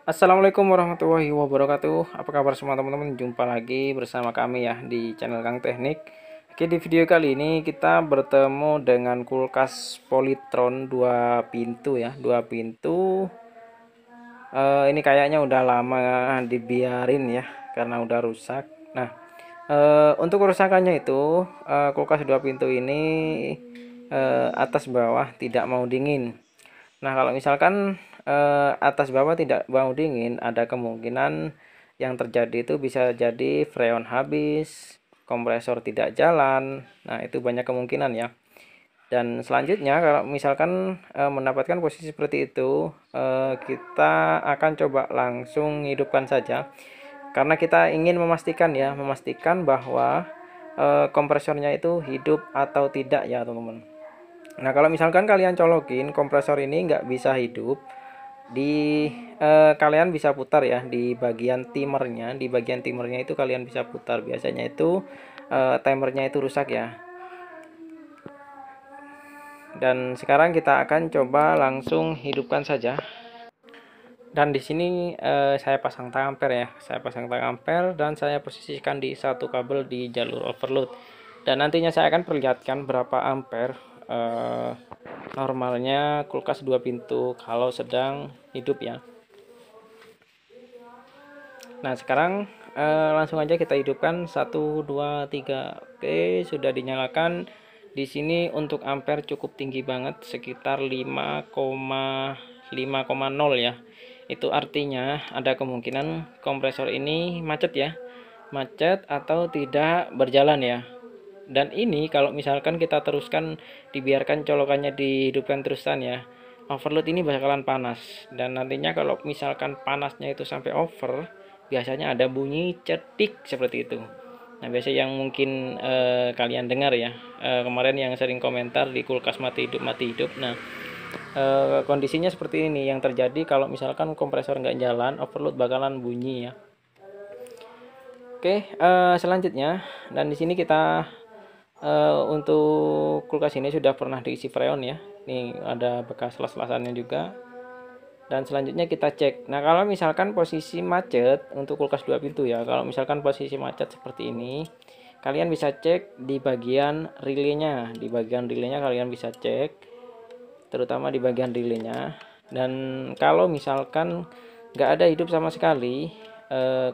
Assalamualaikum warahmatullahi wabarakatuh. Apa kabar semua teman-teman? Jumpa lagi bersama kami ya di channel Kang Teknik. Oke, di video kali ini kita bertemu dengan kulkas Polytron 2 pintu ya, 2 pintu. Ini kayaknya udah lama dibiarin ya karena udah rusak. Nah, untuk kerusakannya itu kulkas 2 pintu ini atas bawah tidak mau dingin. Nah, kalau misalkan atas bawah tidak mau dingin, ada kemungkinan yang terjadi itu bisa jadi freon habis, kompresor tidak jalan. Nah, itu banyak kemungkinan ya. Dan selanjutnya kalau misalkan mendapatkan posisi seperti itu, kita akan coba langsung hidupkan saja. Karena kita ingin memastikan bahwa kompresornya itu hidup atau tidak ya, teman-teman. Nah, kalau misalkan kalian colokin kompresor ini nggak bisa hidup, di kalian bisa putar ya di bagian timernya. Di bagian timernya itu kalian bisa putar. Biasanya itu timernya itu rusak ya. Dan sekarang kita akan coba langsung hidupkan saja. Dan di sini saya pasang tang ampere ya. Saya pasang tang ampere dan saya posisikan di satu kabel di jalur overload. Dan nantinya saya akan perlihatkan berapa ampere normalnya kulkas 2 pintu kalau sedang hidup ya. Nah, sekarang langsung aja kita hidupkan 1 2 3. Oke, sudah dinyalakan. Di sini untuk ampere cukup tinggi banget, sekitar 5,0 ya. Itu artinya ada kemungkinan kompresor ini macet ya. Macet atau tidak berjalan ya. Dan ini kalau misalkan kita teruskan dibiarkan colokannya dihidupkan terusan ya, overload ini bakalan panas. Dan nantinya kalau misalkan panasnya itu sampai over, biasanya ada bunyi cetik seperti itu. Nah, biasa yang mungkin kalian dengar ya, kemarin yang sering komentar di kulkas mati hidup mati hidup. Nah, kondisinya seperti ini yang terjadi kalau misalkan kompresor nggak jalan, overload bakalan bunyi ya. Oke, selanjutnya, dan di sini kita untuk kulkas ini sudah pernah diisi freon ya. Nih ada bekas las-lasannya juga. Dan selanjutnya kita cek. Nah, kalau misalkan posisi macet untuk kulkas 2 pintu ya. Kalau misalkan posisi macet seperti ini, kalian bisa cek di bagian relaynya. Di bagian relaynya kalian bisa cek, terutama di bagian relaynya. Dan kalau misalkan nggak ada hidup sama sekali,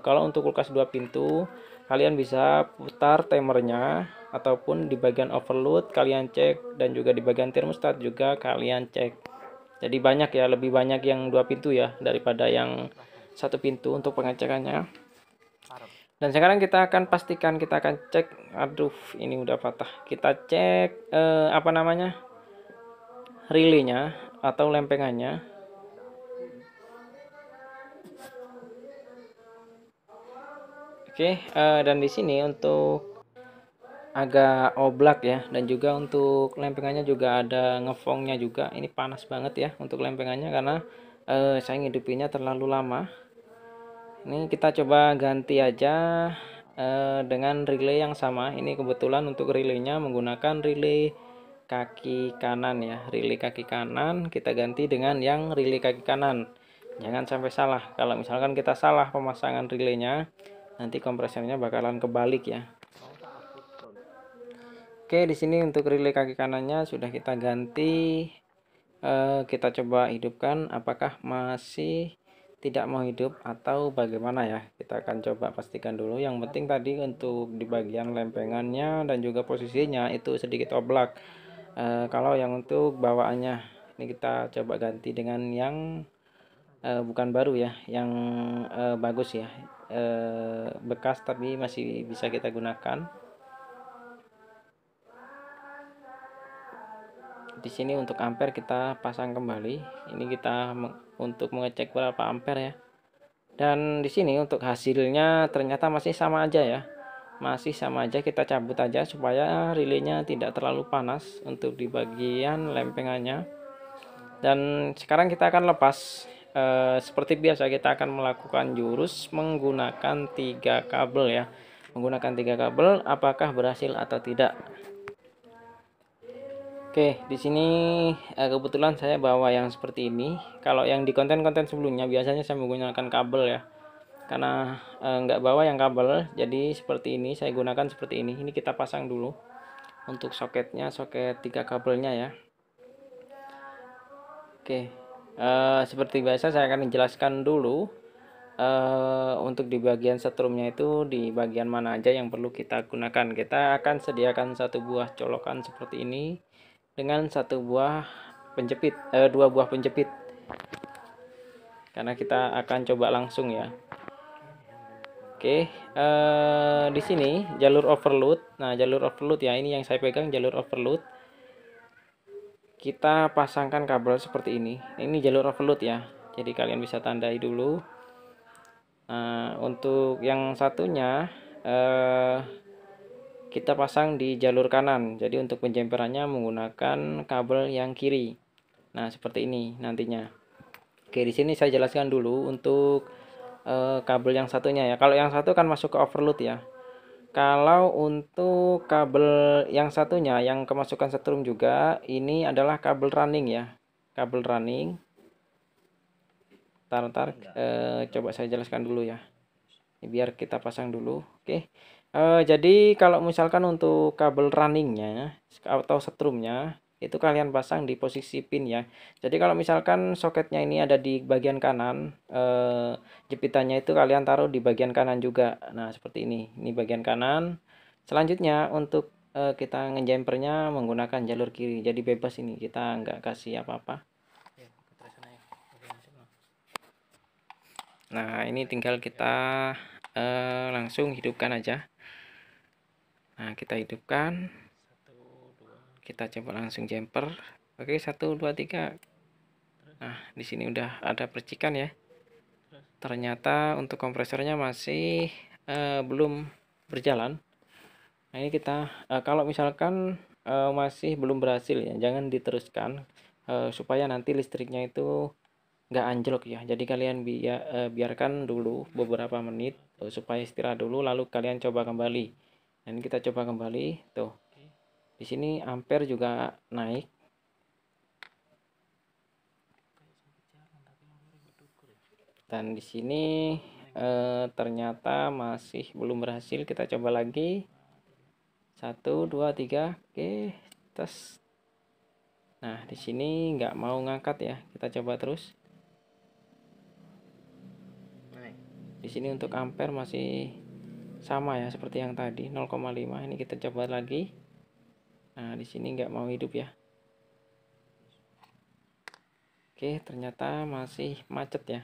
kalau untuk kulkas 2 pintu, kalian bisa putar timernya ataupun di bagian overload kalian cek, dan juga di bagian thermostat juga kalian cek. Jadi banyak ya, lebih banyak yang 2 pintu ya daripada yang 1 pintu untuk pengecekannya. Dan sekarang kita akan pastikan, kita akan cek. Aduh, ini udah patah. Kita cek apa namanya, relaynya atau lempengannya. Oke, dan di sini untuk agak oblak ya, dan juga untuk lempengannya juga ada ngefongnya juga. Ini panas banget ya untuk lempengannya karena saya ngidupinnya terlalu lama. Ini kita coba ganti aja dengan relay yang sama. Ini kebetulan untuk relaynya menggunakan relay kaki kanan ya. Relay kaki kanan kita ganti dengan yang relay kaki kanan. Jangan sampai salah. Kalau misalkan kita salah pemasangan relaynya, nanti kompresornya bakalan kebalik ya. Oke, di sini untuk relay kaki kanannya sudah kita ganti. Kita coba hidupkan, apakah masih tidak mau hidup atau bagaimana ya. Kita akan coba pastikan dulu. Yang penting tadi untuk di bagian lempengannya dan juga posisinya itu sedikit oblak. Kalau yang untuk bawaannya, ini kita coba ganti dengan yang bukan baru ya, yang bagus ya, bekas tapi masih bisa kita gunakan. Di sini untuk ampere kita pasang kembali. Ini kita untuk mengecek berapa ampere ya. Dan di sini untuk hasilnya ternyata masih sama aja ya. Masih sama aja, kita cabut aja supaya relaynya tidak terlalu panas untuk di bagian lempengannya. Dan sekarang kita akan lepas. Seperti biasa kita akan melakukan jurus menggunakan 3 kabel ya. Menggunakan 3 kabel, apakah berhasil atau tidak. Oke, di sini kebetulan saya bawa yang seperti ini. Kalau yang di konten-konten sebelumnya biasanya saya menggunakan kabel ya. Karena nggak bawa yang kabel, jadi seperti ini saya gunakan seperti ini. Ini kita pasang dulu untuk soketnya, soket 3 kabelnya ya. Oke, seperti biasa saya akan menjelaskan dulu untuk di bagian setrumnya itu di bagian mana aja yang perlu kita gunakan. Kita akan sediakan satu buah colokan seperti ini dengan satu buah penjepit, dua buah penjepit. Karena kita akan coba langsung ya. Oke, di sini jalur overload. Nah, jalur overload ya, ini yang saya pegang jalur overload. Kita pasangkan kabel seperti ini. Ini jalur overload ya. Jadi kalian bisa tandai dulu. Nah, untuk yang satunya kita pasang di jalur kanan. Jadi untuk penjemperannya menggunakan kabel yang kiri. Nah, seperti ini nantinya. Oke, di sini saya jelaskan dulu untuk kabel yang satunya ya. Kalau yang satu kan masuk ke overload ya. Kalau untuk kabel yang satunya yang kemasukan setrum juga, ini adalah kabel running ya. Kabel running. Ntar coba saya jelaskan dulu ya. Biar kita pasang dulu. Oke. Jadi kalau misalkan untuk kabel runningnya atau setrumnya itu kalian pasang di posisi pin ya. Jadi kalau misalkan soketnya ini ada di bagian kanan, jepitannya itu kalian taruh di bagian kanan juga. Nah seperti ini. Ini bagian kanan. Selanjutnya untuk kita ngejempernya menggunakan jalur kiri. Jadi bebas ini, kita nggak kasih apa-apa. Nah ini tinggal kita langsung hidupkan aja. Nah kita hidupkan, kita coba langsung jumper. Oke, 1 2 3. Nah di sini udah ada percikan ya. Ternyata untuk kompresornya masih belum berjalan. Nah ini kita kalau misalkan masih belum berhasil ya, jangan diteruskan supaya nanti listriknya itu nggak anjlok ya. Jadi kalian biarkan dulu beberapa menit supaya istirahat dulu, lalu kalian coba kembali. Dan kita coba kembali tuh. Di sini ampere juga naik. Dan di sini ternyata masih belum berhasil. Kita coba lagi. 1 2 3. Oke, tes. Nah, di sini nggak mau ngangkat ya. Kita coba terus. Di sini untuk ampere masih sama ya seperti yang tadi 0,5. Ini kita coba lagi. Nah di sini nggak mau hidup ya. Oke, ternyata masih macet ya.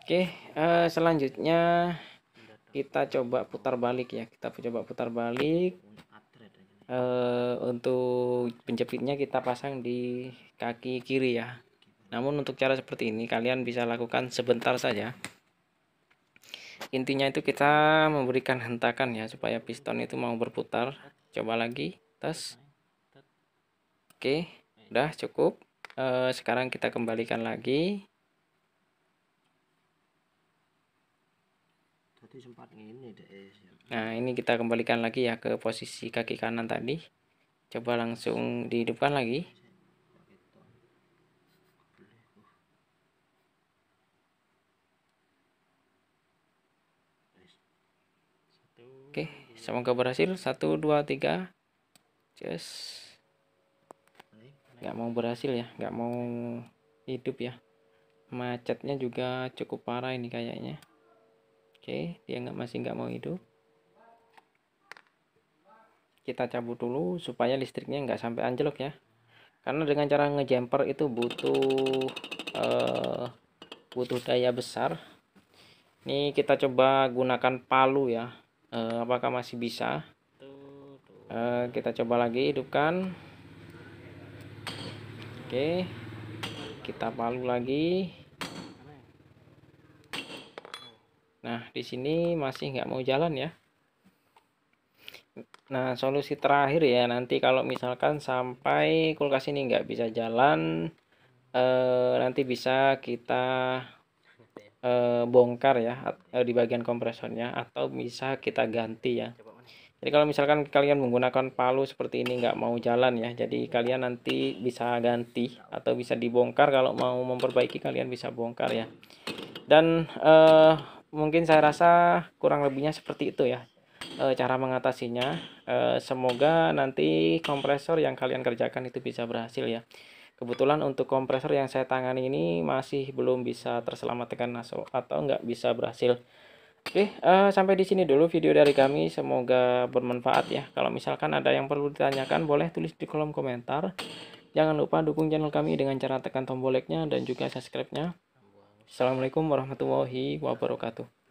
Oke, selanjutnya kita coba putar balik ya. Kita coba putar balik. Untuk penjepitnya kita pasang di kaki kiri ya. Namun untuk cara seperti ini kalian bisa lakukan sebentar saja. Intinya itu kita memberikan hentakan ya supaya piston itu mau berputar. Coba lagi, tes. Oke, udah cukup. Sekarang kita kembalikan lagi. Nah ini kita kembalikan lagi ya ke posisi kaki kanan tadi. Coba langsung dihidupkan lagi. Oke, semoga berhasil. 1 2 3. Just nggak mau berhasil ya, nggak mau hidup ya. Macetnya juga cukup parah ini kayaknya. Oke, dia masih nggak mau hidup. Kita cabut dulu supaya listriknya nggak sampai anjlok ya. Karena dengan cara ngejumper itu butuh daya besar. Ini kita coba gunakan palu ya. Apakah masih bisa? Kita coba lagi hidupkan. Oke, kita palu lagi. Nah di sini masih nggak mau jalan ya. Nah solusi terakhir ya, nanti kalau misalkan sampai kulkas ini nggak bisa jalan, nanti bisa kita bongkar ya di bagian kompresornya, atau bisa kita ganti ya. Jadi kalau misalkan kalian menggunakan palu seperti ini nggak mau jalan ya, jadi kalian nanti bisa ganti atau bisa dibongkar. Kalau mau memperbaiki kalian bisa bongkar ya. Dan mungkin saya rasa kurang lebihnya seperti itu ya, cara mengatasinya. Semoga nanti kompresor yang kalian kerjakan itu bisa berhasil ya. Kebetulan untuk kompresor yang saya tangani ini masih belum bisa terselamatkan atau nggak bisa berhasil. Oke, sampai di sini dulu video dari kami. Semoga bermanfaat ya. Kalau misalkan ada yang perlu ditanyakan, boleh tulis di kolom komentar. Jangan lupa dukung channel kami dengan cara tekan tombol like-nya dan juga subscribe-nya. Assalamualaikum warahmatullahi wabarakatuh.